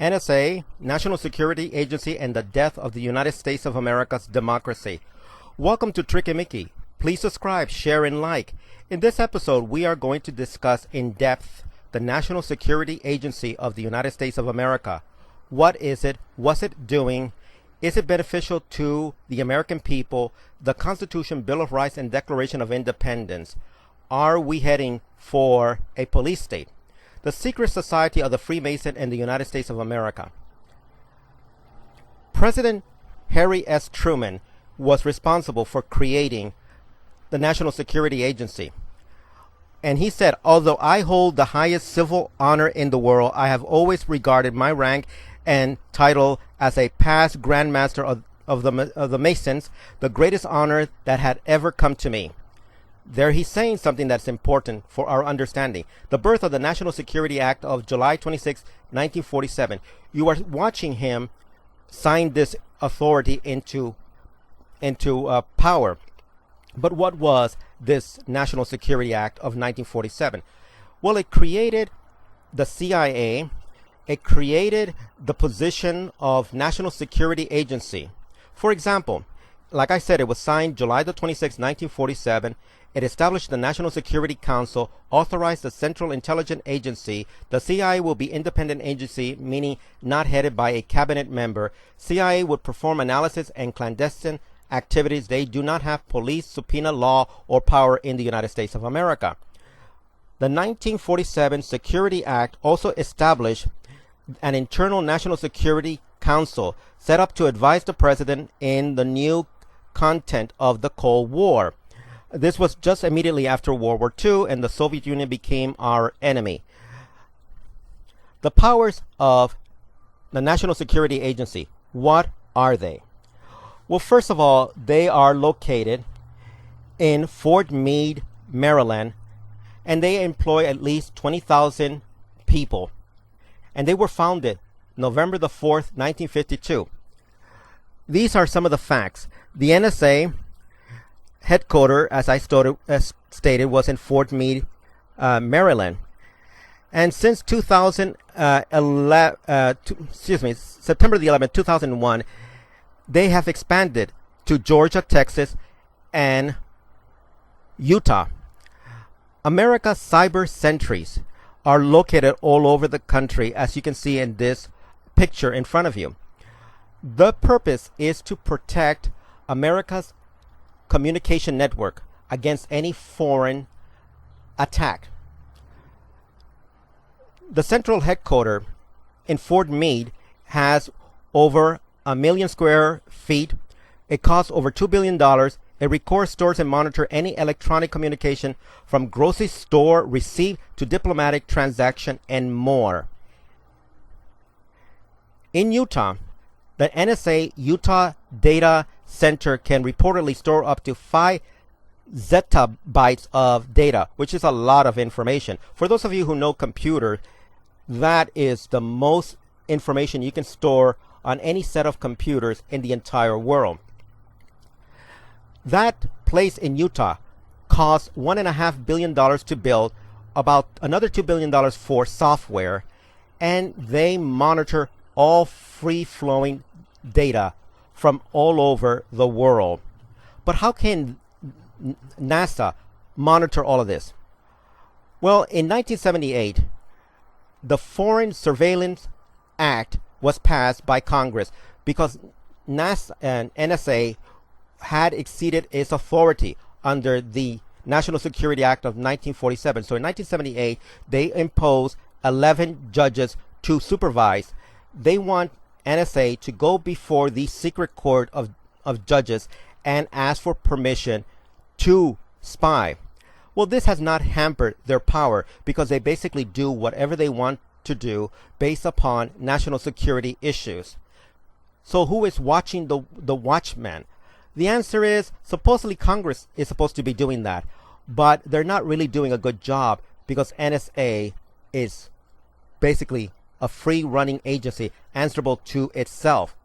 N.S.A., National Security Agency, and the death of the United States of America's democracy. Welcome to Tricky Mickey. Please subscribe, share, and like. In this episode, we are going to discuss in depth the National Security Agency of the United States of America. What is it? What's it doing? Is it beneficial to the American people? The Constitution, Bill of Rights, and Declaration of Independence. Are we heading for a police state? The secret society of the Freemason in the United States of America. President Harry S. Truman was responsible for creating the National Security Agency. And he said, although I hold the highest civil honor in the world, I have always regarded my rank and title as a past Grand Master of the Masons, the greatest honor that had ever come to me. There he's saying something that's important for our understanding. The birth of the National Security Act of July 26, 1947. You are watching him sign this authority into power. But what was this National Security Act of 1947? Well, it created the CIA. It created the position of National Security Agency. For example, like I said, it was signed July the 26th, 1947. It established the National Security Council, authorized the Central Intelligence Agency. The CIA will be independent agency, meaning not headed by a cabinet member. CIA would perform analysis and clandestine activities. They do not have police, subpoena law, or power in the United States of America. The 1947 Security Act also established an internal National Security Council set up to advise the president in the new content of the Cold War. This was just immediately after World War II, and the Soviet Union became our enemy. The powers of the National Security Agency, what are they? Well, first of all, they are located in Fort Meade, Maryland, and they employ at least 20,000 people. And they were founded November the 4th, 1952. These are some of the facts. The N.S.A. headquarters, as I stated, was in Fort Meade, Maryland. And since September the 11th, 2001, they have expanded to Georgia, Texas, and Utah. America's cyber sentries are located all over the country, as you can see in this picture in front of you. The purpose is to protect America's communication network against any foreign attack. The central headquarters in Fort Meade has over 1 million square feet. It costs over $2 billion. It records, stores, and monitors any electronic communication from grocery store receipt to diplomatic transaction and more. In Utah, the N.S.A. Utah Data Center can reportedly store up to 5 zettabytes of data, which is a lot of information. For those of you who know computer, that is the most information you can store on any set of computers in the entire world. That place in Utah costs $1.5 billion to build, about another $2 billion for software, and they monitor all free-flowing data from all over the world. But how can NASA monitor all of this? Well, in 1978, the Foreign Surveillance Act was passed by Congress because NASA and N.S.A. had exceeded its authority under the National Security Act of 1947. So in 1978, they imposed 11 judges to supervise. They want N.S.A. to go before the secret court of judges and ask for permission to spy. Well, this has not hampered their power because they basically do whatever they want to do based upon national security issues. So who is watching the watchman? The answer is supposedly Congress is supposed to be doing that, but they're not really doing a good job because N.S.A. is basically a free-running agency answerable to itself.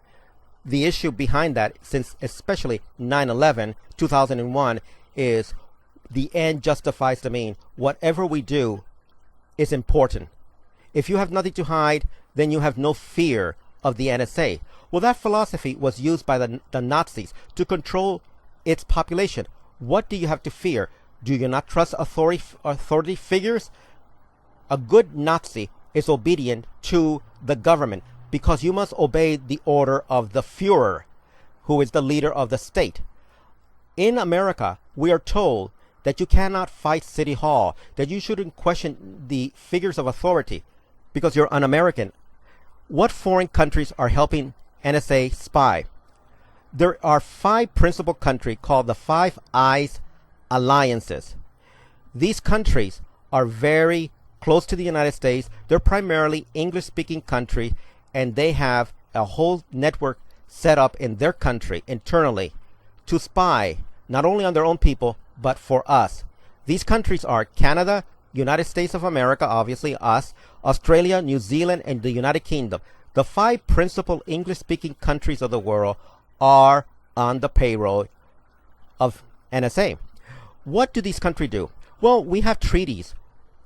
The issue behind that, since especially 9/11, 2001, is the end justifies the mean. Whatever we do is important. If you have nothing to hide, then you have no fear of the NSA. Well, that philosophy was used by the Nazis to control its population. What do you have to fear? Do you not trust authority figures? A good Nazi is obedient to the government because you must obey the order of the Führer, who is the leader of the state. In America, we are told that you cannot fight City Hall, that you shouldn't question the figures of authority because you're un-American. What foreign countries are helping NSA spy? There are 5 principal countries called the Five Eyes Alliances. These countries are very close to the United States. They're primarily English-speaking countries, and they have a whole network set up in their country internally to spy not only on their own people, but for us. These countries are Canada, United States of America, obviously us, Australia, New Zealand, and the United Kingdom. The 5 principal English-speaking countries of the world are on the payroll of NSA. What do these countries do? Well, we have treaties,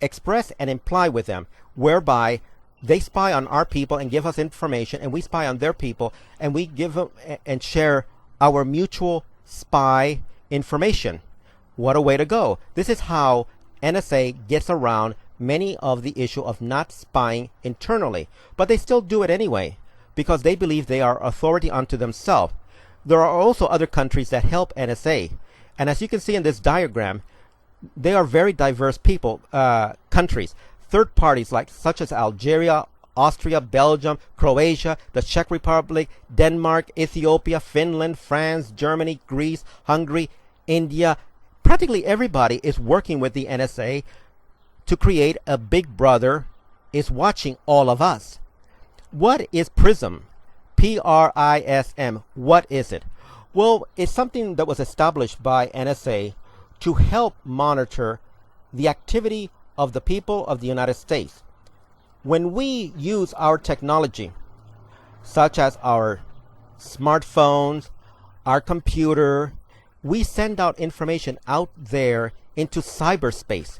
express and imply with them, whereby they spy on our people and give us information, and we spy on their people, and we give them and share our mutual spy information. What a way to go. This is how NSA gets around many of the issue of not spying internally. But they still do it anyway because they believe they are authority unto themselves. There are also other countries that help NSA. And as you can see in this diagram, they are very diverse people, countries. Third parties such as Algeria, Austria, Belgium, Croatia, the Czech Republic, Denmark, Ethiopia, Finland, France, Germany, Greece, Hungary, India. Practically everybody is working with the NSA to create a Big Brother is watching all of us. What is Prism? Prism. What is it? Well, it's something that was established by NSA to help monitor the activity of the people of the United States. When we use our technology, such as our smartphones, our computer, we send out information out there into cyberspace.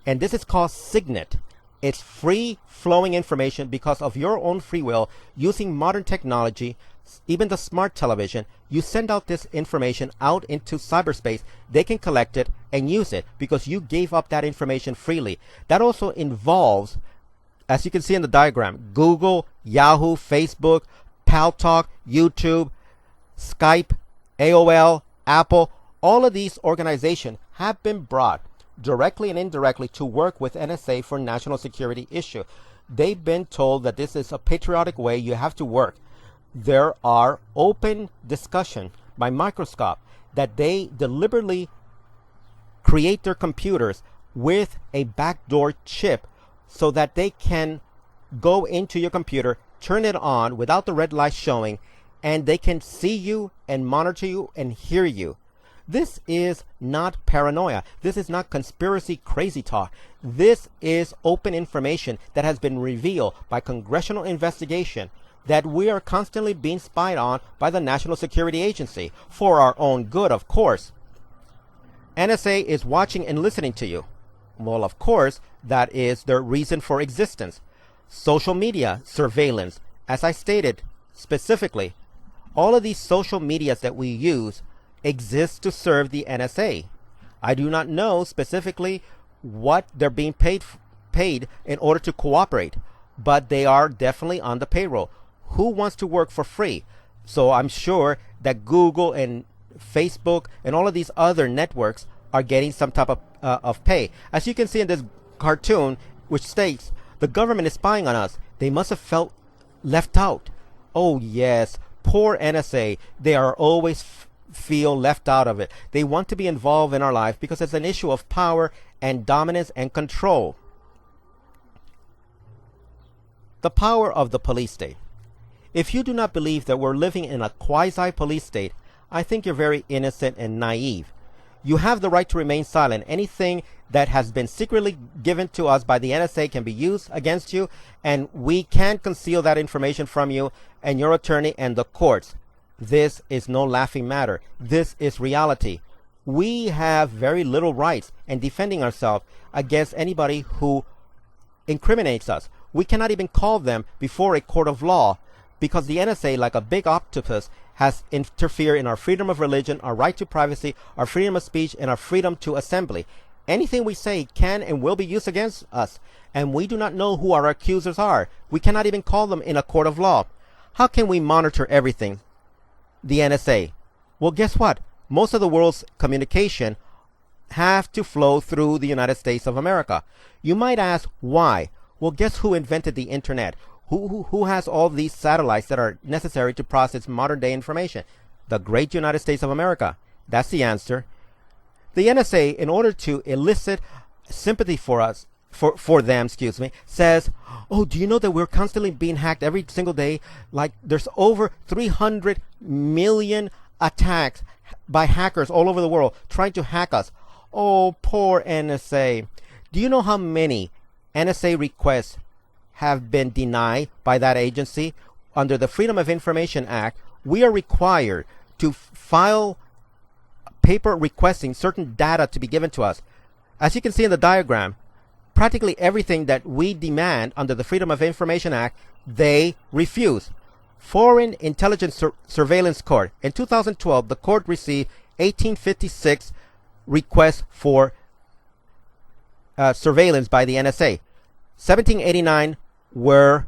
And this is called Signet. It's free flowing information because of your own free will. Using modern technology, even the smart television, you send out this information out into cyberspace. They can collect it and use it because you gave up that information freely. That also involves, as you can see in the diagram, Google, Yahoo, Facebook, Paltalk, YouTube, Skype, AOL, Apple. All of these organizations have been brought directly and indirectly to work with NSA for national security issue. They've been told that this is a patriotic way you have to work. There are open discussion by Microsoft that they deliberately create their computers with a backdoor chip so that they can go into your computer, turn it on without the red light showing, and they can see you and monitor you and hear you. This is not paranoia. This is not conspiracy crazy talk. This is open information that has been revealed by congressional investigation that we are constantly being spied on by the National Security Agency for our own good, of course. NSA is watching and listening to you. Well, of course, that is their reason for existence. Social media surveillance, as I stated specifically, all of these social medias that we use exist to serve the NSA. I do not know specifically what they're being paid in order to cooperate, but they are definitely on the payroll. Who wants to work for free? So I'm sure that Google and Facebook and all of these other networks are getting some type of pay. As you can see in this cartoon, which states the government is spying on us. They must have felt left out. Oh yes, poor NSA. They are always feel left out of it. They want to be involved in our life because it's an issue of power and dominance and control. The power of the police state. If you do not believe that we're living in a quasi-police state, I think you're very innocent and naive. You have the right to remain silent. Anything that has been secretly given to us by the NSA can be used against you, and we can't conceal that information from you and your attorney and the courts. This is no laughing matter. This is reality. We have very little rights in defending ourselves against anybody who incriminates us. We cannot even call them before a court of law because the NSA, like a big octopus, has interfered in our freedom of religion, our right to privacy, our freedom of speech, and our freedom to assembly. Anything we say can and will be used against us, and we do not know who our accusers are. We cannot even call them in a court of law. How can we monitor everything? The NSA. Well, guess what? Most of the world's communication have to flow through the United States of America. You might ask why. Well, guess who invented the internet? Who has all these satellites that are necessary to process modern day information? The great United States of America. That's the answer. The NSA, in order to elicit sympathy for us, for them, says, oh, do you know that we're constantly being hacked every single day? Like there's over 300 million attacks by hackers all over the world trying to hack us. Oh, poor NSA. Do you know how many NSA requests have been denied by that agency? Under the Freedom of Information Act, we are required to file paper requesting certain data to be given to us. As you can see in the diagram, practically everything that we demand under the Freedom of Information Act, they refuse. Foreign Intelligence Surveillance Court. In 2012, the court received 1856 requests for surveillance by the NSA. 1789 were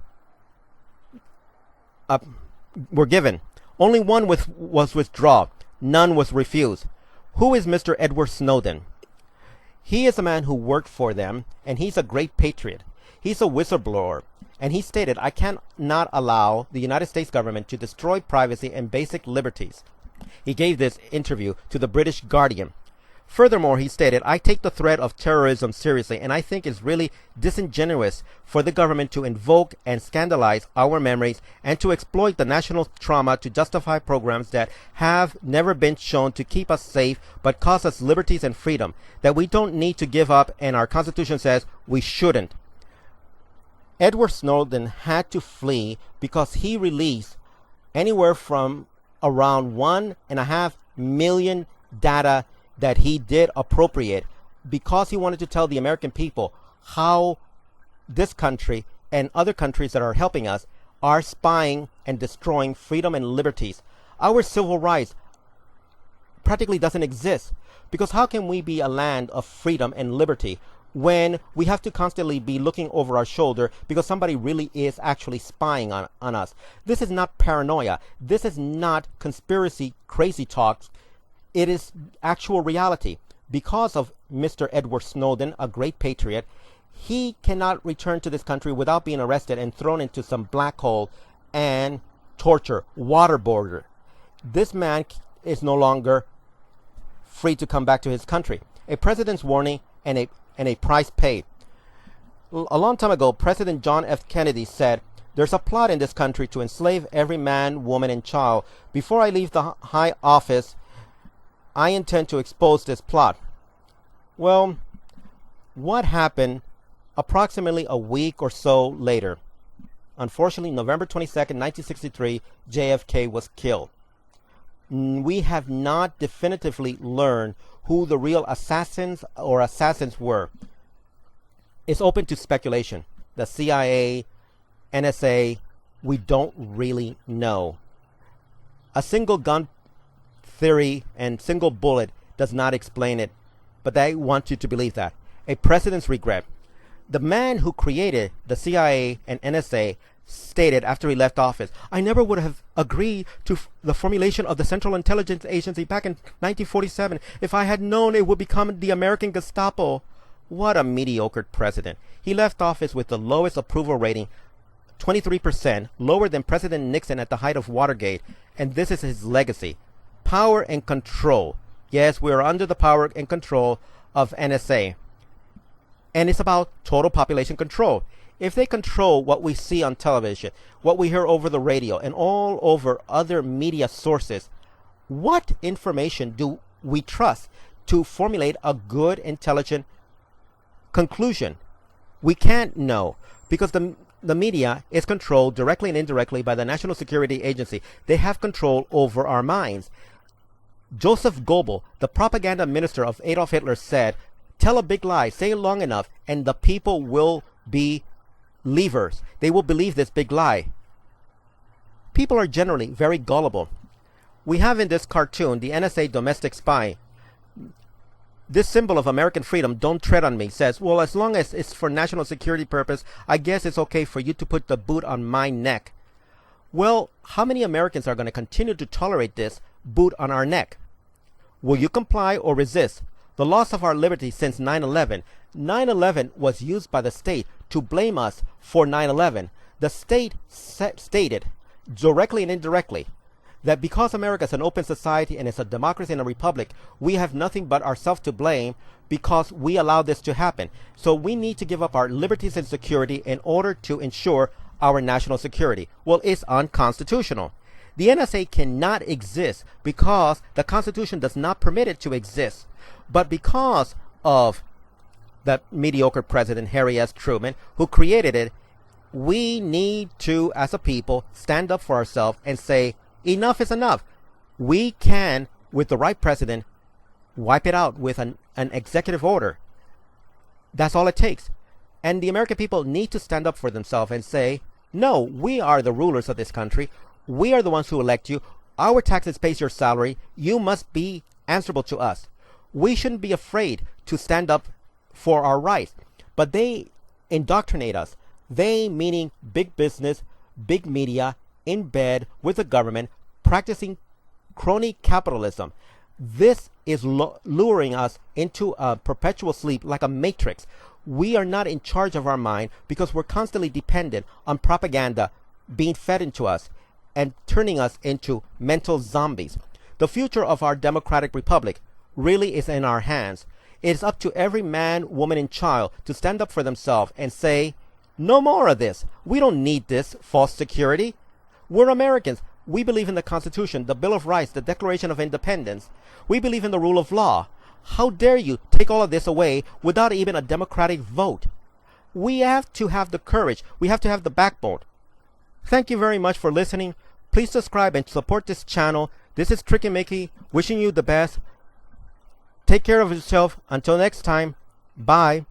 given. Only one was withdrawn. None was refused. Who is Mr. Edward Snowden? He is a man who worked for them, and he's a great patriot. He's a whistleblower, and he stated, I cannot allow the United States government to destroy privacy and basic liberties. He gave this interview to the British Guardian. Furthermore, he stated, I take the threat of terrorism seriously, and I think it's really disingenuous for the government to invoke and scandalize our memories and to exploit the national trauma to justify programs that have never been shown to keep us safe but cost us liberties and freedom that we don't need to give up, and our Constitution says we shouldn't. Edward Snowden had to flee because he released anywhere from around 1.5 million data that he did appropriate because he wanted to tell the American people how this country and other countries that are helping us are spying and destroying freedom and liberties. Our civil rights practically doesn't exist, because how can we be a land of freedom and liberty when we have to constantly be looking over our shoulder because somebody really is actually spying on us? This is not paranoia. This is not conspiracy crazy talks. It is actual reality. Because of Mr. Edward Snowden, a great patriot, he cannot return to this country without being arrested and thrown into some black hole and torture, waterboarded. This man is no longer free to come back to his country. A president's warning and a price paid. A long time ago, President John F. Kennedy said, there's a plot in this country to enslave every man, woman, and child. Before I leave the high office, I intend to expose this plot. Well, what happened approximately a week or so later? Unfortunately, November 22nd, 1963, JFK was killed. We have not definitively learned who the real assassins were. It's open to speculation. The CIA, N.S.A, we don't really know. A single gun theory and single bullet does not explain it, but I want you to believe that. A president's regret. The man who created the CIA and NSA stated after he left office, I never would have agreed to the formulation of the Central Intelligence Agency back in 1947 if I had known it would become the American Gestapo. What a mediocre president. He left office with the lowest approval rating, 23%, lower than President Nixon at the height of Watergate, and this is his legacy. Power and control. Yes, we are under the power and control of NSA. And it's about total population control. If they control what we see on television, what we hear over the radio, and all over other media sources, what information do we trust to formulate a good, intelligent conclusion? We can't know, because the media is controlled directly and indirectly by the National Security Agency. They have control over our minds. Joseph Goebbels, the propaganda minister of Adolf Hitler, said, tell a big lie, say it long enough, and the people will be levers. They will believe this big lie. People are generally very gullible. We have in this cartoon the N.S.A. domestic spy. This symbol of American freedom, don't tread on me, says, well, as long as it's for national security purpose, I guess it's okay for you to put the boot on my neck. Well, how many Americans are going to continue to tolerate this boot on our neck? Will you comply or resist? The loss of our liberty since 9/11. 9/11 was used by the state to blame us for 9/11. The state stated, directly and indirectly, that because America is an open society and it's a democracy and a republic, we have nothing but ourselves to blame because we allowed this to happen. So we need to give up our liberties and security in order to ensure our national security. Well, it's unconstitutional. The N.S.A. cannot exist because the Constitution does not permit it to exist. But because of the mediocre president, Harry S. Truman, who created it, we need to, as a people, stand up for ourselves and say, enough is enough. We can, with the right president, wipe it out with an executive order. That's all it takes. And the American people need to stand up for themselves and say, no, we are the rulers of this country. We are the ones who elect you. Our taxes pay your salary. You must be answerable to us. We shouldn't be afraid to stand up for our rights. But they indoctrinate us. They, meaning big business, big media, in bed with the government, practicing crony capitalism. This is luring us into a perpetual sleep like a matrix. We are not in charge of our mind because we're constantly dependent on propaganda being fed into us and turning us into mental zombies. The future of our democratic republic really is in our hands. It is up to every man, woman, and child to stand up for themselves and say, no more of this. We don't need this false security. We're Americans. We believe in the Constitution, the Bill of Rights, the Declaration of Independence. We believe in the rule of law. How dare you take all of this away without even a democratic vote? We have to have the courage. We have to have the backbone. Thank you very much for listening. Please subscribe and support this channel. This is Tricky Mickey, wishing you the best. Take care of yourself. Until next time, bye.